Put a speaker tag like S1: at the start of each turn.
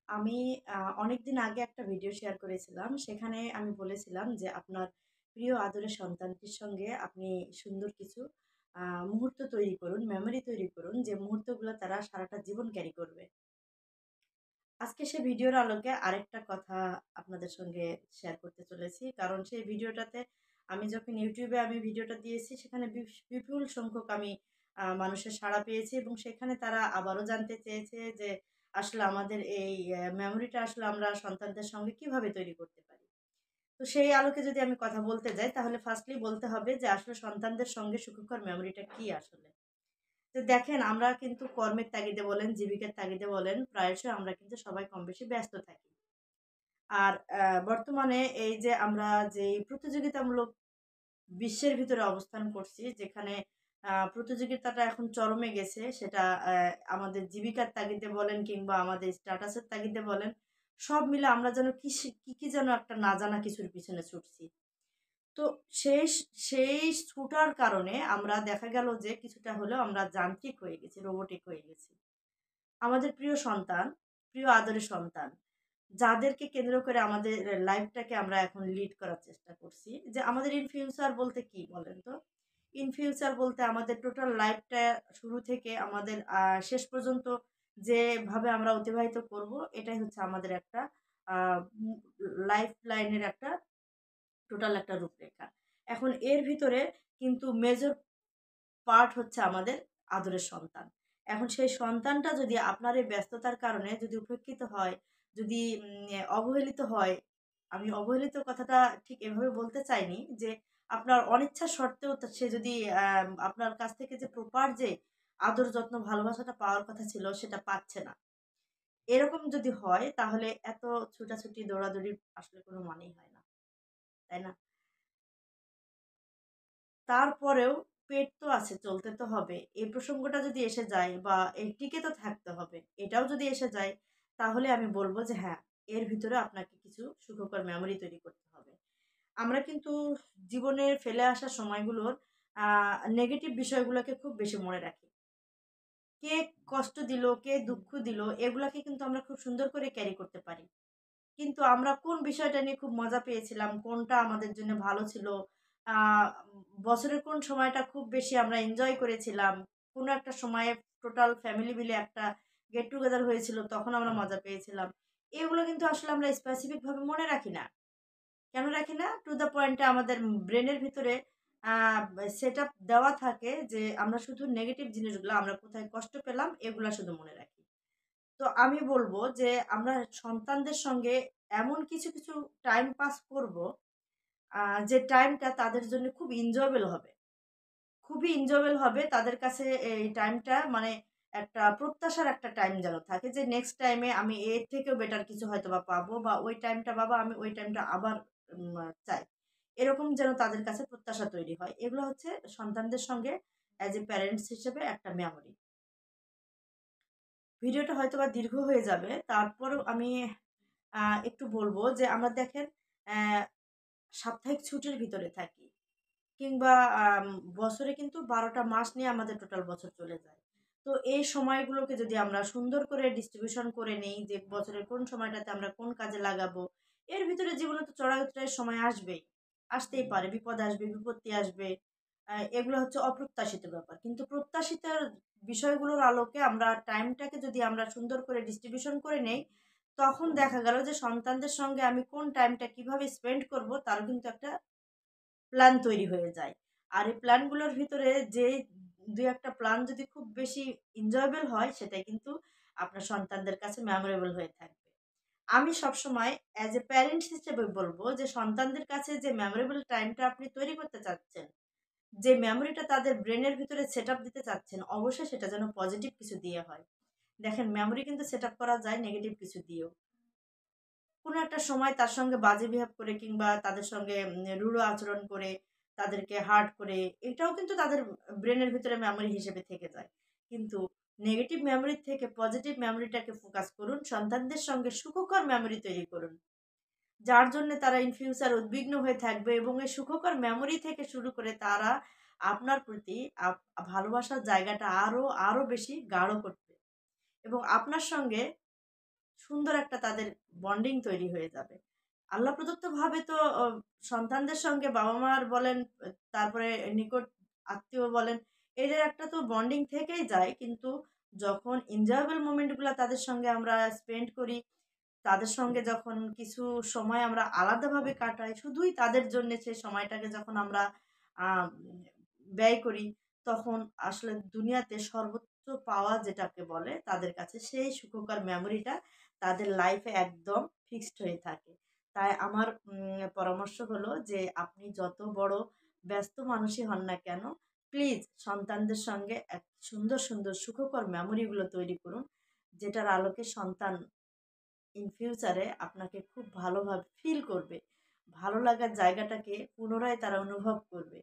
S1: আমি অনেকদিন আগে একটা ভিডিও শেয়ার করেছিলাম। সেখানে আমি বলেছিলাম যে, আপনার প্রিয় আদরের সন্তানটির সঙ্গে আপনি সুন্দর কিছু আ মুহূর্ত তৈরি করুন, মেমোরি তৈরি করুন, যে মুহূর্তগুলো তারা সারাটা জীবন ক্যারি করবে। আজকে সে ভিডিওর আলোকে আরেকটা কথা আপনাদের সঙ্গে শেয়ার করতে চলেছি। কারণ সেই ভিডিওটাতে আমি যখন YouTube এ ভিডিওটা দিয়েছি, সেখানে বিপুল সংখ্যক আমি মানুষের সাড়া পেয়েছি এবং সেখানে তারা আবারও জানতে চেয়েছে যে, আসলে আমাদের এই মেমোরিটা আসলে আমরা সন্তানদের সঙ্গে কিভাবে তৈরি করতে পারি? তো সেই আলোকে যদি আমি কথা বলতে যাই, তাহলে ফার্স্টলি বলতে হবে যে, আসলে সন্তানদের সঙ্গে সুখকর মেমোরিটা কি আসলে? তো দেখেন, আমরা কিন্তু কর্মের তাগিদে বলেন, জীবিকার তাগিদে বলেন, প্রায়শই আমরা কিন্তু সবাই কমবেশি ব্যস্ত থাকি। আর বর্তমানে এই যে আমরা যেই প্রতিযোগিতামূলক বিশ্বের ভিতরে অবস্থান করছি, যেখানে প্রতিযোগিতাটা এখন চরমে গেছে, সেটা আমাদের জীবিকার তাগিদে বলেন কিংবা আমাদের স্ট্যাটাসের তাগিদে বলেন, সব মিলে আমরা যেন কি যেন একটা না জানা কিছুর পিছনে ছুটছি। তো সেই সেই ছুটার কারণে আমরা দেখা গেল যে কিছুটা হলেও আমরা যান্ত্রিক হয়ে গেছি, রোবটিক হয়ে গেছি। আমাদের প্রিয় সন্তান, প্রিয় আদরের সন্তান, যাদেরকে কেন্দ্র করে আমাদের লাইফটাকে আমরা এখন লিড করার চেষ্টা করছি। যে আমাদের ইন ফিউচার বলতে কি বলেন তো? ইন ফিউচার বলতে আমাদের টোটাল লাইফটা শুরু থেকে আমাদের শেষ পর্যন্ত যেভাবে আমরা অতিবাহিত করব, এটাই হচ্ছে আমাদের একটা আ উম লাইফ লাইনের একটা টোটাল একটা রূপরেখা। এখন এর ভিতরে কিন্তু মেজর পার্ট হচ্ছে আমাদের আদরের সন্তান। এখন সেই সন্তানটা যদি আপনার এই ব্যস্ততার কারণে যদি উপেক্ষিত হয়, যদি অবহেলিত হয়, আমি অবহেলিত কথাটা ঠিক এভাবে বলতে চাইনি যে, আপনার অনিচ্ছা সত্ত্বেও সে যদি আপনার কাছ থেকে যে প্রপার যে আদর, যত্ন, ভালোবাসাটা পাওয়ার কথা ছিল সেটা পাচ্ছে না। এরকম যদি হয়, তাহলে এত ছুটাছুটি দৌড়াদৌড়ির আসলে কোনো মানেই হয় না। তাই না? তারপরেও পেট তো আছে, চলতে তো হবে। এই প্রসঙ্গটা যদি এসে যায় বা এই টিকে তো থাকতে হবে, এটাও যদি এসে যায়, তাহলে আমি বলব যে হ্যাঁ, এর ভিতরে আপনাকে কিছু সুখকর মেমোরি তৈরি করতে হবে। আমরা কিন্তু জীবনের ফেলে আসা সময়গুলোর আ নেগেটিভ বিষয়গুলোকে খুব বেশি মনে রাখি। কে কষ্ট দিল, কে দুঃখ দিল, এগুলাকে কিন্তু আমরা খুব সুন্দর করে ক্যারি করতে পারি। কিন্তু আমরা কোন বিষয়টা নিয়ে খুব মজা পেয়েছিলাম, কোনটা আমাদের জন্য ভালো ছিল, আ বছরের কোন সময়টা খুব বেশি আমরা এনজয় করেছিলাম, কোনো একটা সময়ে টোটাল ফ্যামিলি মিলে একটা গেট টুগেদার হয়েছিল, তখন আমরা মজা পেয়েছিলাম। এগুলো কিন্তু আসলে আমরা স্পেসিফিক ভাবে মনে রাখি না। কেন রাখি না? টু দ্যা পয়েন্ট এ আমাদের ব্রেনের ভিতরে আ সেটআপ দেওয়া থাকে যে, আমরা শুধু নেগেটিভ জিনিসগুলা, আমরা কোথায় কষ্ট পেলাম, এগুলা শুধু মনে রাখি। তো আমি বলব যে, আমরা সন্তানদের সঙ্গে এমন কিছু টাইম পাস করব, আ যে টাইমটা তাদের জন্য খুব এনজয়েবল হবে। খুবই এনজয়েবল হবে তাদের কাছে। এই টাইমটা মানে একটা প্রত্যাশার একটা টাইম যেন থাকে যে, নেক্সট টাইমে আমি এর থেকেও বেটার কিছু হয়তোবা পাবো, বা ওই টাইমটা বাবা আমি ওই টাইমটা আবার চাই। এরকম যেন তাদের কাছে প্রত্যাশা তৈরি হয়। এগুলো হচ্ছে সন্তানদের সঙ্গে অ্যাজ এ প্যারেন্টস হিসেবে একটা মেমোরি। ভিডিওটা হয়তোবা দীর্ঘ হয়ে যাবে। তারপরেও আমি আ একটু বলব যে, আমরা দেখেন অ্যা সাপ্তাহিক ছুটির ভিতরে থাকি। কিংবা বছরে কিন্তু ১২ টা মাস নিয়ে আমাদের টোটাল বছর চলে যায়। তো এই সময়গুলোকে যদি আমরা সুন্দর করে ডিস্ট্রিবিউশন করে নেই যে, বছরের কোন সময়টাতে আমরা কোন কাজে লাগাবো। এর ভিতরে জীবনে তো চড়াই-উতরাইয়ের সময় আসবেই। আসতেই পারে। বিপদ আসবে, বিপত্তি আসবে। এগুলো হচ্ছে অপ্রত্যাশিত ব্যাপার। কিন্তু প্রত্যাশিত বিষয়গুলোর আলোকে আমরা টাইমটাকে যদি আমরা সুন্দর করে ডিস্ট্রিবিউশন করে নেই, তখন দেখা গেল যে সন্তানদের সঙ্গে আমি কোন টাইমটা কিভাবে স্পেন্ড করব, তারও কিন্তু একটা প্ল্যান তৈরি হয়ে যায়। আর এই প্ল্যানগুলোর ভিতরে যে ২-১ টা প্ল্যান যদি খুব বেশি এনজয়েবল হয়, সেটাই কিন্তু আপনার সন্তানদের কাছে মেমোরেবল হয়ে থাকবে। আমি সবসময় অ্যাজ এ প্যারেন্টস হিসেবে বলব যে, সন্তানদের কাছে যে মেমোরেবল টাইমটা আপনি তৈরি করতে চাচ্ছেন, যে মেমোরিটা তাদের ব্রেনের ভিতরে সেটআপ দিতে চাচ্ছেন, অবশ্যই সেটা যেন পজিটিভ কিছু দিয়ে হয়। দেখেন, মেমোরি কিন্তু সেটআপ করা যায় নেগেটিভ কিছু দিয়েও। কোনো একটা সময় তার সঙ্গে বাজে বিহেভ করে কিংবা তাদের সঙ্গে রূঢ় আচরণ করে, তাদেরকে হার্ট করে, এটাও কিন্তু তাদের ব্রেনের ভিতরে মেমোরি হিসেবে থেকে যায়। কিন্তু নেগেটিভ মেমোরির থেকে পজিটিভ মেমোরিটাকে ফোকাস করুন। সন্তানদের সঙ্গে সুখকর মেমোরি তৈরি করুন। যার জন্যে তারা ইন ফিউচার উদ্বিগ্ন হয়ে থাকবে এবং এই সুখকর মেমোরি থেকে শুরু করে তারা আপনার প্রতি আপ ভালোবাসার জায়গাটা আরো বেশি গাঢ় করবে এবং আপনার সঙ্গে সুন্দর একটা তাদের বন্ডিং তৈরি হয়ে যাবে। আল্লাহ প্রদত্তভাবে তো সন্তানদের সঙ্গে বাবা-মার বলেন, তারপরে নিকট আত্মীয় বলেন, এদের একটা তো বন্ডিং থেকেই যায়। কিন্তু যখন এনজয়েবল মোমেন্ট গুলা তাদের সঙ্গে আমরা স্পেন্ড করি, তাদের সঙ্গে যখন কিছু সময় আমরা আলাদাভাবে কাটাই, শুধুই তাদের জন্যে সেই সময়টাকে যখন আমরা আ ব্যয় করি, তখন আসলে দুনিয়াতে সর্বোচ্চ পাওয়া যেটাকে বলে তাদের কাছে সেই সুখকর মেমোরিটা তাদের লাইফে একদম ফিক্সড হয়ে থাকে। তাই আমার পরামর্শ হলো যে আপনি যত বড় ব্যস্ত মানুষই হন না কেন, প্লিজ সন্তানদের সঙ্গে এক সুন্দর, সুন্দর সুখকর মেমোরিগুলো তৈরি করুন। যেটার আলোকে সন্তান ইন ফিউচারে আপনাকে খুব ভালোভাবে ফিল করবে। ভালো লাগার জায়গাটাকে পুনরায় তারা অনুভব করবে।